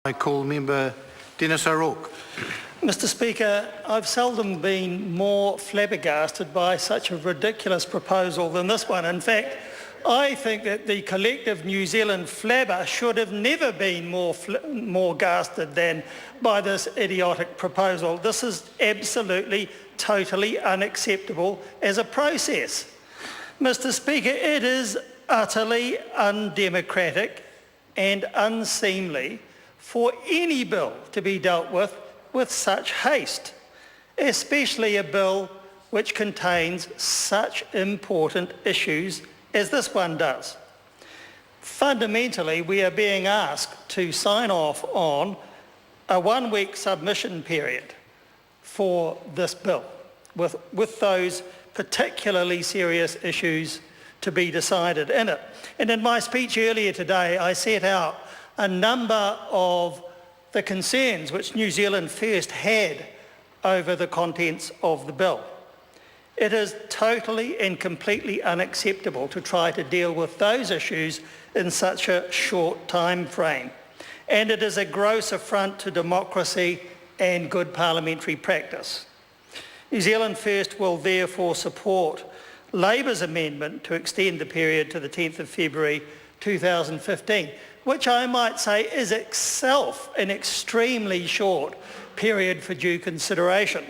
I call Member Dennis O'Rourke. Mr Speaker, I've seldom been more flabbergasted by such a ridiculous proposal than this one. In fact, I think that the collective New Zealand flabber should have never been more gasted than by this idiotic proposal. This is absolutely, totally unacceptable as a process. Mr Speaker, it is utterly undemocratic and unseemly for any bill to be dealt with such haste, especially a bill which contains such important issues as this one does. Fundamentally, we are being asked to sign off on a one-week submission period for this bill, with those particularly serious issues to be decided in it. And in my speech earlier today, I set out a number of the concerns which New Zealand First had over the contents of the bill. It is totally and completely unacceptable to try to deal with those issues in such a short time frame. And it is a gross affront to democracy and good parliamentary practice. New Zealand First will therefore support Labour's amendment to extend the period to the 10th of February 2015, which I might say is itself an extremely short period for due consideration,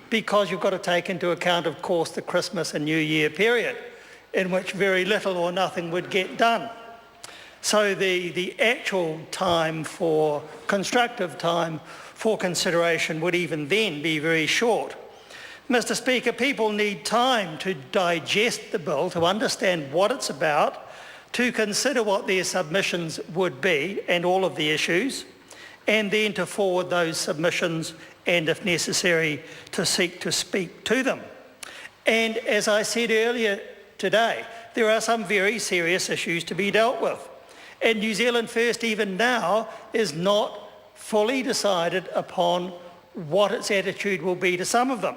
because you've got to take into account, of course, the Christmas and New Year period, in which very little or nothing would get done. So the actual time for, constructive time for consideration would even then be very short. Mr Speaker, people need time to digest the bill, to understand what it's about, to consider what their submissions would be and all of the issues, and then to forward those submissions and, if necessary, to seek to speak to them. And as I said earlier today, there are some very serious issues to be dealt with. And New Zealand First, even now, is not fully decided upon what its attitude will be to some of them.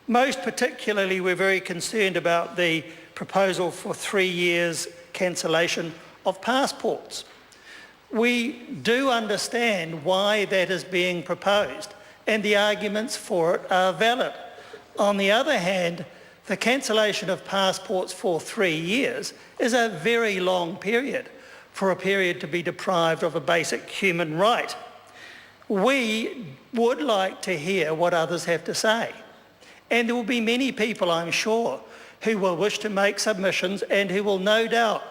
Most particularly, we're very concerned about the proposal for 3 years cancellation of passports. We do understand why that is being proposed, and the arguments for it are valid. On the other hand, the cancellation of passports for 3 years is a very long period for a period to be deprived of a basic human right. We would like to hear what others have to say, and there will be many people, I'm sure, who will wish to make submissions and who will no doubt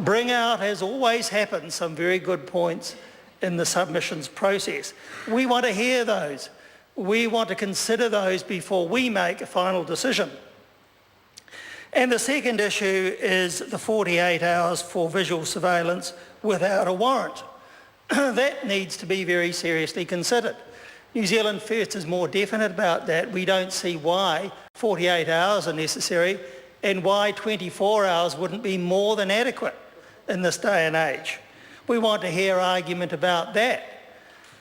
bring out, as always happens, some very good points in the submissions process. We want to hear those. We want to consider those before we make a final decision. And the second issue is the 48 hours for visual surveillance without a warrant. That needs to be very seriously considered. New Zealand First is more definite about that. We don't see why 48 hours are necessary and why 24 hours wouldn't be more than adequate in this day and age. We want to hear argument about that.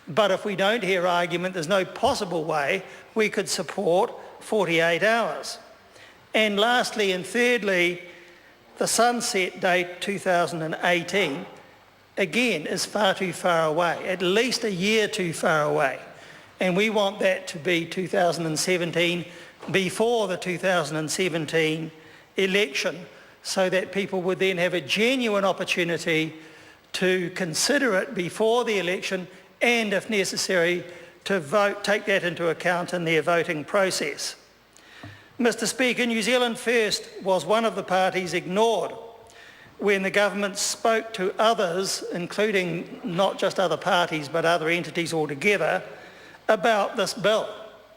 But if we don't hear argument, there's no possible way we could support 48 hours. And lastly and thirdly, the sunset date 2018, again, is far too far away, at least a year too far away. And we want that to be 2017, before the 2017 election, so that people would then have a genuine opportunity to consider it before the election and, if necessary, to vote, take that into account in their voting process. Mr Speaker, New Zealand First was one of the parties ignored when the government spoke to others, including not just other parties but other entities altogether, about this bill.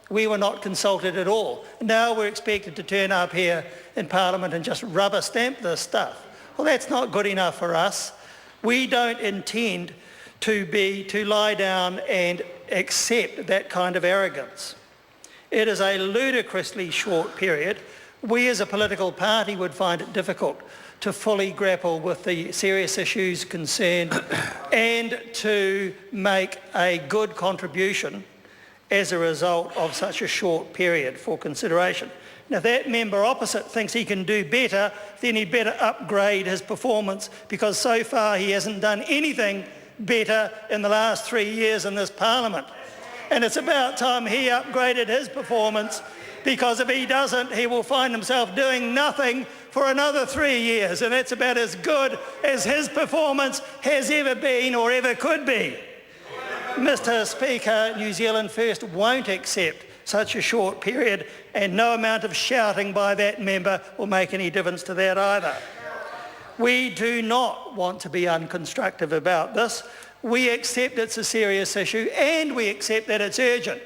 We were not consulted at all. Now we're expected to turn up here in Parliament and just rubber stamp this stuff. Well, that's not good enough for us. We don't intend to lie down and accept that kind of arrogance. It is a ludicrously short period. We as a political party would find it difficult to fully grapple with the serious issues concerned and to make a good contribution as a result of such a short period for consideration. Now, if that member opposite thinks he can do better, then he'd better upgrade his performance, because so far he hasn't done anything better in the last 3 years in this Parliament. And it's about time he upgraded his performance, because if he doesn't, he will find himself doing nothing for another 3 years, and that's about as good as his performance has ever been or ever could be. Mr. Speaker, New Zealand First won't accept such a short period, and no amount of shouting by that member will make any difference to that either. We do not want to be unconstructive about this. We accept it's a serious issue and we accept that it's urgent,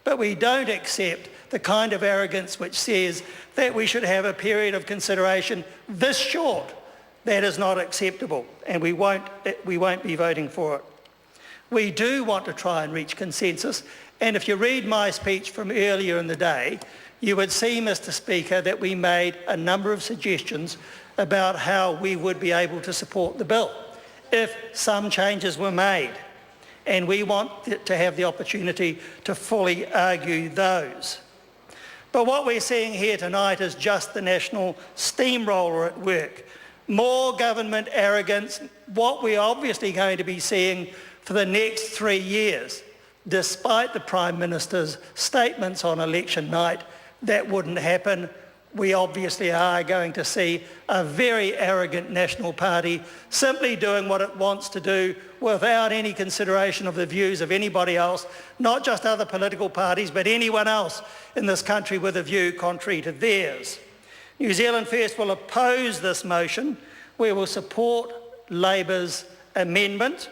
but we don't accept the kind of arrogance which says that we should have a period of consideration this short. That is not acceptable, and we won't be voting for it. We do want to try and reach consensus, and if you read my speech from earlier in the day, you would see, Mr. Speaker, that we made a number of suggestions about how we would be able to support the bill if some changes were made, and we want to have the opportunity to fully argue those. But what we're seeing here tonight is just the national steamroller at work. More government arrogance, what we're obviously going to be seeing for the next 3 years, despite the Prime Minister's statements on election night that wouldn't happen. We obviously are going to see a very arrogant National Party simply doing what it wants to do without any consideration of the views of anybody else, not just other political parties, but anyone else in this country with a view contrary to theirs. New Zealand First will oppose this motion. We will support Labor's amendment.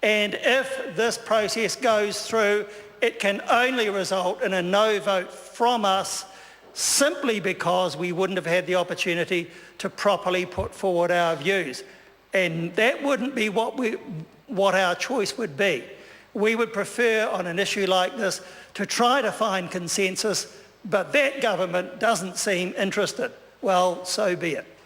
And if this process goes through, it can only result in a no vote from us, simply because we wouldn't have had the opportunity to properly put forward our views. And that wouldn't be what our choice would be. We would prefer on an issue like this to try to find consensus, but that government doesn't seem interested. Well, so be it.